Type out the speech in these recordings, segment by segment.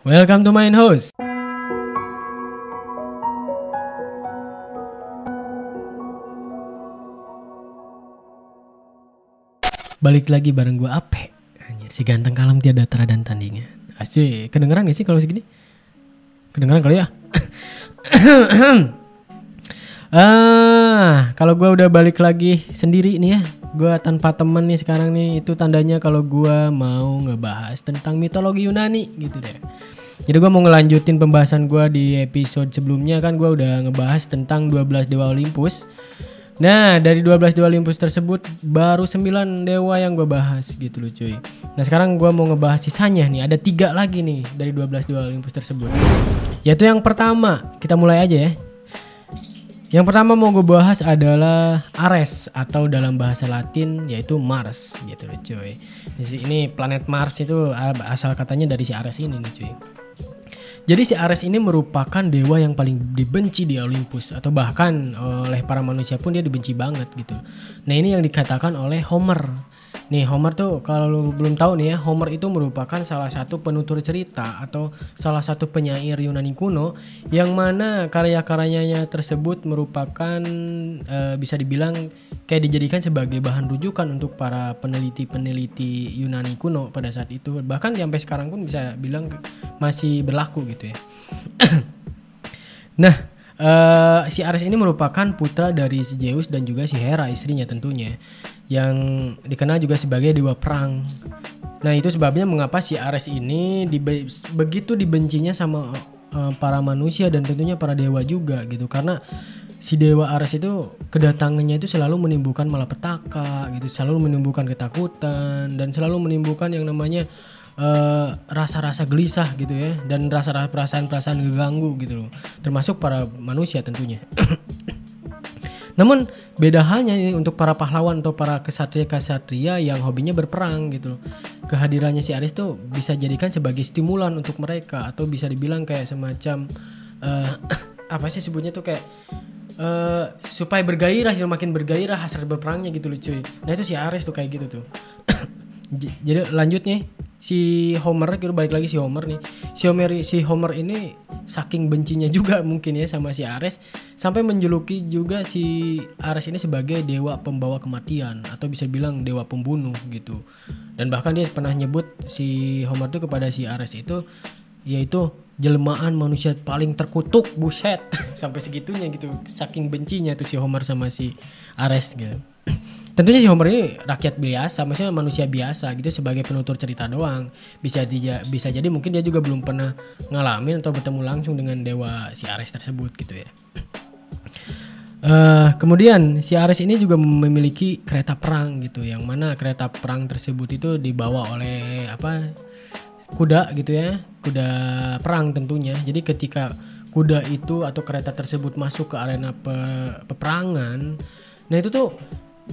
Welcome to my house. Balik lagi bareng gue Ape. Anjir, si ganteng kalam tiada tara dan tandingan. Asik, kedengeran gak sih kalau segini? Kedengeran kali ya? Kalau gue udah balik lagi sendiri nih ya, gue tanpa temen nih sekarang nih, itu tandanya kalau gue mau ngebahas tentang mitologi Yunani gitu deh. Jadi gue mau ngelanjutin pembahasan gue di episode sebelumnya, kan gue udah ngebahas tentang 12 dewa Olympus. Nah, dari 12 dewa Olympus tersebut baru 9 dewa yang gue bahas gitu loh cuy. Nah, sekarang gue mau ngebahas sisanya nih. Ada 3 lagi nih dari 12 dewa Olympus tersebut. Yaitu yang pertama, kita mulai aja ya. Yang pertama mau gue bahas adalah Ares, atau dalam bahasa Latin yaitu Mars gitu loh cuy. Ini planet Mars itu asal katanya dari si Ares ini nih cuy. Jadi si Ares ini merupakan dewa yang paling dibenci di Olympus, atau bahkan oleh para manusia pun dia dibenci banget gitu. Nah, ini yang dikatakan oleh Homer. Nih, Homer tuh kalau lu belum tahu nih ya, Homer itu merupakan salah satu penutur cerita atau salah satu penyair Yunani kuno yang mana karya-karyanya tersebut merupakan bisa dibilang kayak dijadikan sebagai bahan rujukan untuk para peneliti-peneliti Yunani kuno pada saat itu. Bahkan sampai sekarang pun bisa bilang masih berlaku gitu ya. Nah, si Ares ini merupakan putra dari si Zeus dan juga si Hera istrinya tentunya, yang dikenal juga sebagai dewa perang. Nah, itu sebabnya mengapa si Ares ini begitu dibencinya sama para manusia dan tentunya para dewa juga gitu, karena si dewa Ares itu kedatangannya itu selalu menimbulkan malapetaka gitu, selalu menimbulkan ketakutan dan selalu menimbulkan yang namanya rasa-rasa gelisah gitu ya, dan rasa-rasa perasaan-perasaan keganggu gitu loh, termasuk para manusia tentunya. Namun beda halnya nih untuk para pahlawan atau para kesatria-kesatria yang hobinya berperang gitu loh. Kehadirannya si Ares tuh bisa jadikan sebagai stimulan untuk mereka, atau bisa dibilang kayak semacam apa sih sebutnya tuh, kayak supaya bergairah, makin bergairah hasrat berperangnya gitu loh cuy. Nah, itu si Ares tuh kayak gitu tuh. Jadi lanjutnya si Homer, kita balik lagi si Homer nih. Si Homer ini saking bencinya juga mungkin ya sama si Ares, sampai menjuluki juga si Ares ini sebagai dewa pembawa kematian, atau bisa bilang dewa pembunuh gitu. Dan bahkan dia pernah nyebut si Homer tuh kepada si Ares itu yaitu jelmaan manusia paling terkutuk, buset. Sampai segitunya gitu, saking bencinya tuh si Homer sama si Ares gitu. Tentunya si Homer ini rakyat biasa, maksudnya manusia biasa gitu, sebagai penutur cerita doang. Bisa jadi mungkin dia juga belum pernah ngalamin atau bertemu langsung dengan dewa si Ares tersebut gitu ya. Kemudian si Ares ini juga memiliki kereta perang gitu, yang mana kereta perang tersebut itu dibawa oleh kuda gitu ya, kuda perang tentunya. Jadi ketika kuda itu atau kereta tersebut masuk ke arena peperangan, nah itu tuh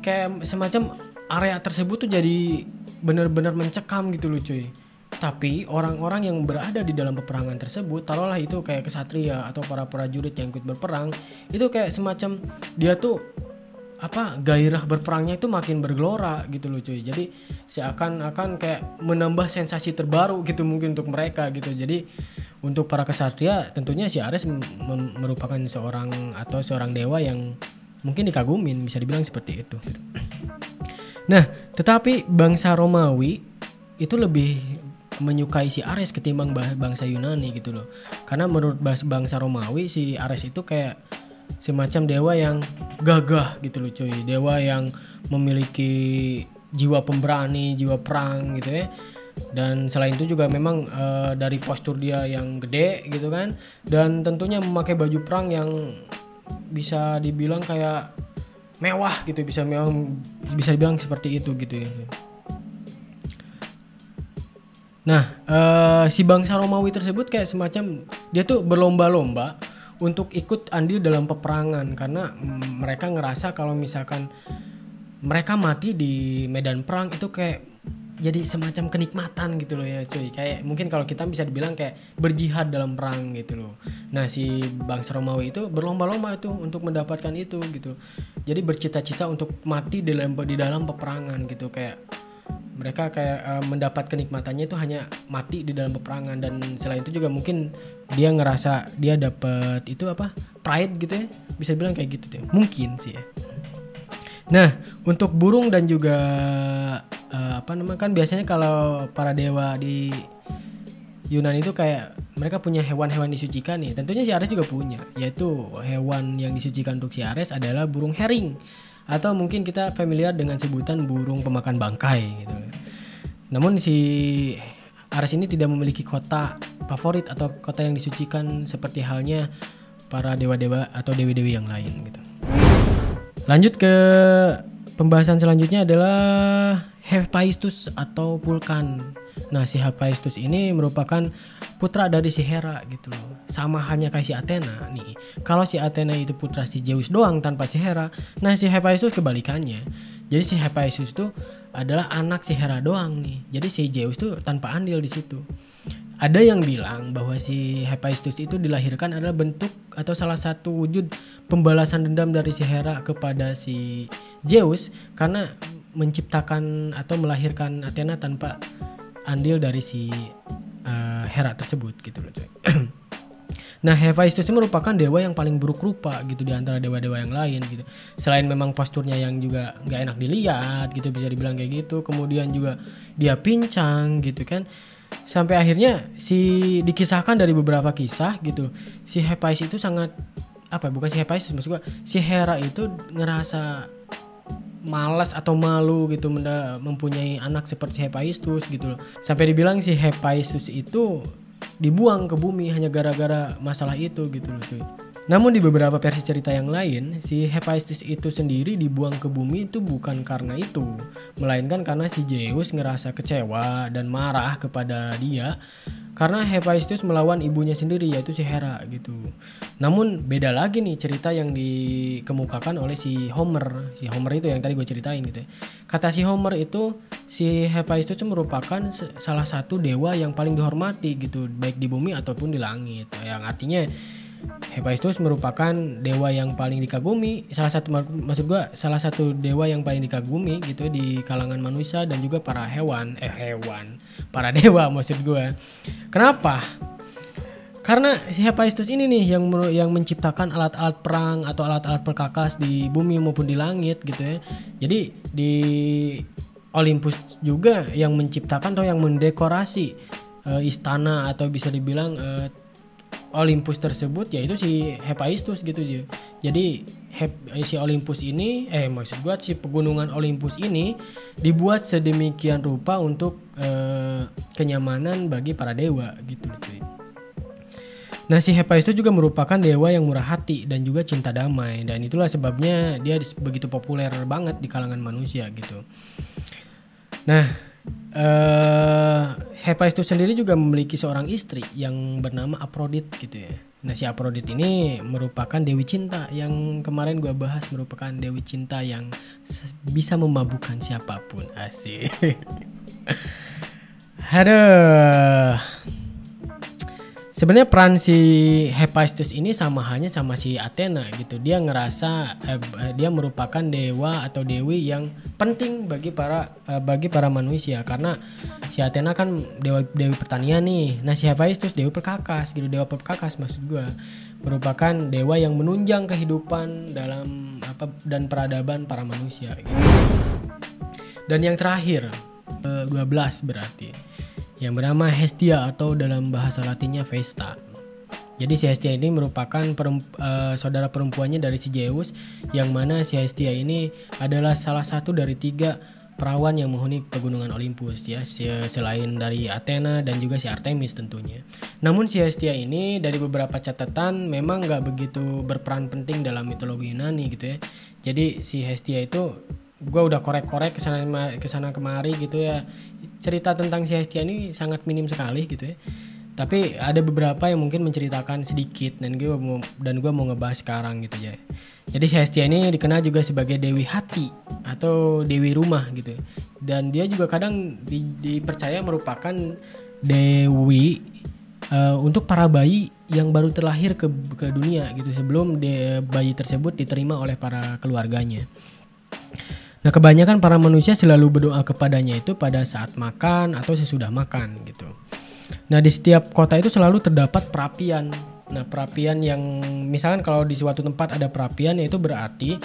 kayak semacam area tersebut tuh jadi benar-benar mencekam gitu loh cuy. Tapi orang-orang yang berada di dalam peperangan tersebut, taruhlah itu kayak kesatria atau para prajurit yang ikut berperang, itu kayak semacam dia tuh gairah berperangnya itu makin bergelora gitu loh cuy. Jadi seakan-akan kayak menambah sensasi terbaru gitu mungkin untuk mereka gitu. Jadi untuk para kesatria tentunya si Ares merupakan seorang dewa yang mungkin dikagumin, bisa dibilang seperti itu. Nah, tetapi bangsa Romawi itu lebih menyukai si Ares ketimbang bangsa Yunani gitu loh. Karena menurut bangsa Romawi si Ares itu kayak semacam dewa yang gagah gitu loh cuy. Dewa yang memiliki jiwa pemberani, jiwa perang gitu ya. Dan selain itu juga memang dari postur dia yang gede gitu kan, dan tentunya memakai baju perang yang bisa dibilang kayak mewah gitu, bisa dibilang seperti itu gitu ya. Nah, si bangsa Romawi tersebut kayak semacam dia tuh berlomba-lomba untuk ikut andil dalam peperangan, karena mereka ngerasa kalau misalkan mereka mati di medan perang itu kayak jadi semacam kenikmatan gitu loh ya cuy. Kayak mungkin kalau kita bisa dibilang kayak berjihad dalam perang gitu loh. Nah, si bangsa Romawi itu berlomba-lomba itu untuk mendapatkan itu gitu. Jadi bercita-cita untuk mati di dalam peperangan gitu, kayak Mereka kayak mendapat kenikmatannya itu hanya mati di dalam peperangan, dan selain itu juga mungkin dia ngerasa dia dapat itu apa? Pride gitu ya. Bisa bilang kayak gitu deh. Mungkin sih ya. Nah, untuk burung dan juga kan biasanya kalau para dewa di Yunani itu kayak mereka punya hewan-hewan disucikan nih. Tentunya si Ares juga punya, yaitu hewan yang disucikan untuk si Ares adalah burung hering, atau mungkin kita familiar dengan sebutan burung pemakan bangkai gitu. Namun si Ares ini tidak memiliki kota favorit atau kota yang disucikan seperti halnya para dewa-dewa atau dewi-dewi yang lain gitu. Lanjut ke pembahasan selanjutnya adalah Hephaestus atau Vulkan. Nah, si Hephaestus ini merupakan putra dari si Hera gitu loh. Sama hanya kayak si Athena nih. Kalau si Athena itu putra si Zeus doang tanpa si Hera, nah si Hephaestus kebalikannya. Jadi si Hephaestus itu adalah anak si Hera doang nih. Jadi si Zeus tuh tanpa andil di situ. Ada yang bilang bahwa si Hephaestus itu dilahirkan adalah bentuk atau salah satu wujud pembalasan dendam dari si Hera kepada si Zeus karena menciptakan atau melahirkan Athena tanpa andil dari si Hera tersebut gitu loh coy. Nah, Hephaestus itu merupakan dewa yang paling buruk rupa gitu di antara dewa-dewa yang lain gitu. Selain memang posturnya yang juga gak enak dilihat gitu, bisa dibilang kayak gitu. Kemudian juga dia pincang gitu kan. Sampai akhirnya dikisahkan dari beberapa kisah gitu. Si Hephaestus itu sangat bukan si Hephaestus, maksud gua si Hera itu ngerasa malas atau malu gitu mempunyai anak seperti Hephaestus gitu loh. Sampai dibilang si Hephaestus itu dibuang ke bumi hanya gara-gara masalah itu gitu loh cuy. Namun di beberapa versi cerita yang lain, si Hephaestus itu sendiri dibuang ke bumi itu bukan karena itu, melainkan karena si Zeus ngerasa kecewa dan marah kepada dia karena Hephaestus melawan ibunya sendiri yaitu si Hera gitu. Namun beda lagi nih cerita yang dikemukakan oleh si Homer. Si Homer itu yang tadi gue ceritain gitu ya. Kata si Homer itu si Hephaestus itu merupakan salah satu dewa yang paling dihormati gitu, baik di bumi ataupun di langit. Yang artinya Hephaestus merupakan dewa yang paling dikagumi, salah satu dewa yang paling dikagumi gitu di kalangan manusia dan juga para para dewa maksud gue. Kenapa? Karena si Hephaestus ini nih yang menciptakan alat-alat perang atau alat-alat perkakas di bumi maupun di langit gitu ya. Jadi di Olympus juga yang menciptakan atau yang mendekorasi istana atau bisa dibilang Olympus tersebut yaitu si Hephaestus gitu aja. Jadi si Olympus ini si pegunungan Olympus ini dibuat sedemikian rupa untuk kenyamanan bagi para dewa gitu cuy. Nah, si Hephaestus juga merupakan dewa yang murah hati dan juga cinta damai, dan itulah sebabnya dia begitu populer banget di kalangan manusia gitu. Nah, Hephaestus sendiri juga memiliki seorang istri yang bernama Aphrodite gitu ya. Nah, si Aphrodite ini merupakan dewi cinta yang kemarin gue bahas, merupakan dewi cinta yang bisa memabukkan siapapun. Asik. Aduh. Sebenarnya peran si Hephaestus ini sama si Athena gitu. Dia ngerasa dia merupakan dewa atau dewi yang penting bagi para manusia karena si Athena kan dewi pertanian nih. Nah, si Hephaestus dewa perkakas gitu. Dewa perkakas maksud gue merupakan dewa yang menunjang kehidupan dan peradaban para manusia gitu. Dan yang terakhir 12 berarti yang bernama Hestia atau dalam bahasa Latinnya Vesta. Jadi si Hestia ini merupakan saudara perempuannya dari si Zeus, yang mana si Hestia ini adalah salah satu dari 3 perawan yang menghuni pegunungan Olympus ya, selain dari Athena dan juga si Artemis tentunya. Namun si Hestia ini dari beberapa catatan memang gak begitu berperan penting dalam mitologi Yunani gitu ya. Jadi si Hestia itu gue udah korek-korek kesana kemari gitu ya, cerita tentang si Hestia ini sangat minim sekali gitu ya. Tapi ada beberapa yang mungkin menceritakan sedikit dan gue mau ngebahas sekarang gitu ya. Jadi si Hestia ini dikenal juga sebagai dewi hati atau dewi rumah gitu. Dan dia juga kadang dipercaya merupakan dewi untuk para bayi yang baru terlahir ke dunia gitu sebelum bayi tersebut diterima oleh para keluarganya. Nah, kebanyakan para manusia selalu berdoa kepadanya itu pada saat makan atau sesudah makan gitu. Nah, di setiap kota itu selalu terdapat perapian. Nah, perapian yang misalkan kalau di suatu tempat ada perapian, itu berarti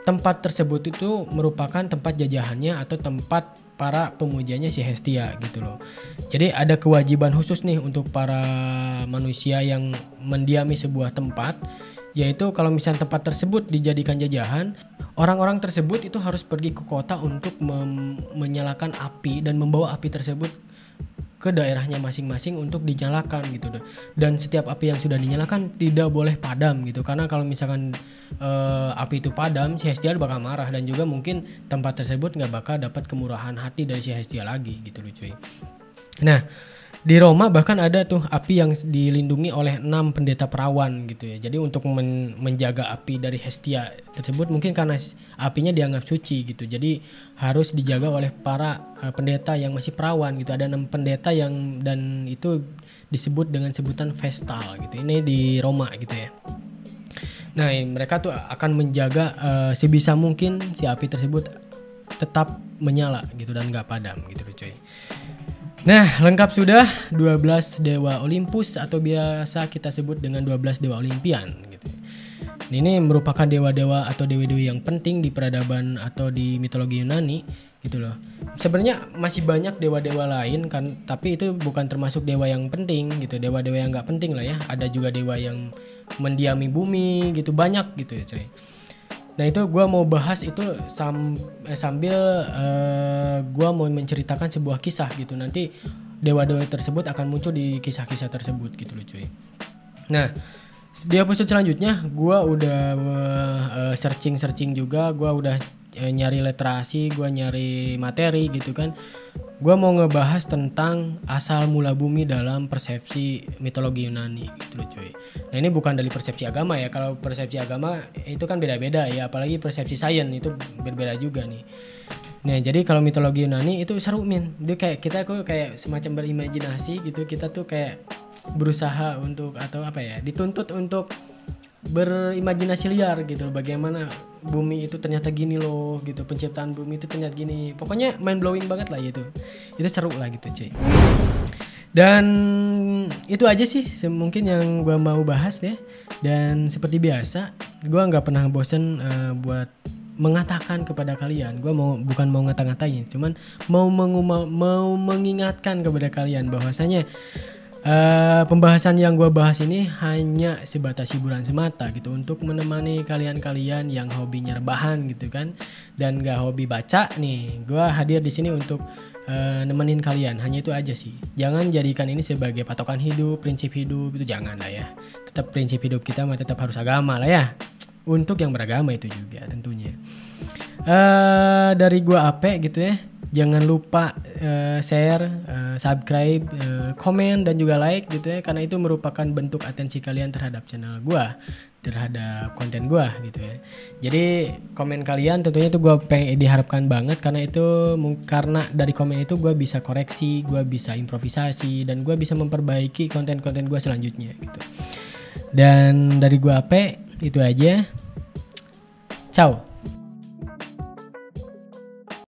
tempat tersebut itu merupakan tempat jajahannya atau tempat para pemujanya si Hestia gitu loh. Jadi ada kewajiban khusus nih untuk para manusia yang mendiami sebuah tempat, yaitu kalau misalnya tempat tersebut dijadikan jajahan, orang-orang tersebut itu harus pergi ke kota untuk menyalakan api dan membawa api tersebut ke daerahnya masing-masing untuk dinyalakan gitu. Dan setiap api yang sudah dinyalakan tidak boleh padam gitu, karena kalau misalkan api itu padam, si Hestia bakal marah dan juga mungkin tempat tersebut nggak bakal dapat kemurahan hati dari si Hestia lagi gitu loh cuy. Nah, di Roma bahkan ada tuh api yang dilindungi oleh 6 pendeta perawan gitu ya. Jadi untuk menjaga api dari Hestia tersebut, mungkin karena apinya dianggap suci gitu, jadi harus dijaga oleh para pendeta yang masih perawan gitu. Ada 6 pendeta yang, dan itu disebut dengan sebutan Vestal gitu. Ini di Roma gitu ya. Nah, mereka tuh akan menjaga sebisa mungkin si api tersebut tetap menyala gitu dan gak padam gitu cuy. Nah, lengkap sudah 12 dewa Olympus atau biasa kita sebut dengan 12 dewa Olimpian gitu. Ini merupakan dewa-dewa atau dewi-dewi yang penting di peradaban atau di mitologi Yunani gitu loh. Sebenarnya masih banyak dewa-dewa lain kan, tapi itu bukan termasuk dewa yang penting gitu. Dewa-dewa yang nggak penting lah ya. Ada juga dewa yang mendiami bumi gitu, banyak gitu ya coy. Nah, itu gue mau bahas itu sambil gue mau menceritakan sebuah kisah gitu. Nanti dewa-dewa tersebut akan muncul di kisah-kisah tersebut gitu loh cuy. Nah, di episode selanjutnya gue udah searching juga, gue udah nyari literasi, gue nyari materi gitu kan. Gue mau ngebahas tentang asal mula bumi dalam persepsi mitologi Yunani gitu loh cuy. Nah, ini bukan dari persepsi agama ya. Kalau persepsi agama itu kan beda-beda ya, apalagi persepsi sains itu berbeda juga nih. Nah, jadi kalau mitologi Yunani itu seru min. Dia kayak kita kayak semacam berimajinasi gitu. Kita tuh kayak berusaha untuk atau apa ya, dituntut untuk berimajinasi liar gitu, bagaimana bumi itu ternyata gini loh gitu, penciptaan bumi itu ternyata gini, pokoknya mind blowing banget lah gitu. Itu seru lah gitu cuy. Dan itu aja sih mungkin yang gue mau bahas ya. Dan seperti biasa, gue nggak pernah bosen buat mengatakan kepada kalian, gue bukan mau ngata-ngatain, cuman mau mengingatkan kepada kalian bahwasanya pembahasan yang gue bahas ini hanya sebatas hiburan semata gitu, untuk menemani kalian-kalian yang hobinya rebahan gitu kan, dan gak hobi baca nih. Gue hadir di sini untuk nemenin kalian, hanya itu aja sih. Jangan jadikan ini sebagai patokan hidup, prinsip hidup, itu jangan lah ya. Tetap prinsip hidup kita mah tetap harus agama lah ya, untuk yang beragama itu juga tentunya. Dari gue Ape gitu ya. Jangan lupa share, subscribe, komen dan juga like gitu ya, karena itu merupakan bentuk atensi kalian terhadap channel gua, terhadap konten gua gitu ya. Jadi komen kalian tentunya itu gua diharapkan banget, karena itu karena dari komen itu gua bisa koreksi, gua bisa improvisasi, dan gua bisa memperbaiki konten-konten gua selanjutnya gitu. Dan dari gua Ape itu aja. Ciao.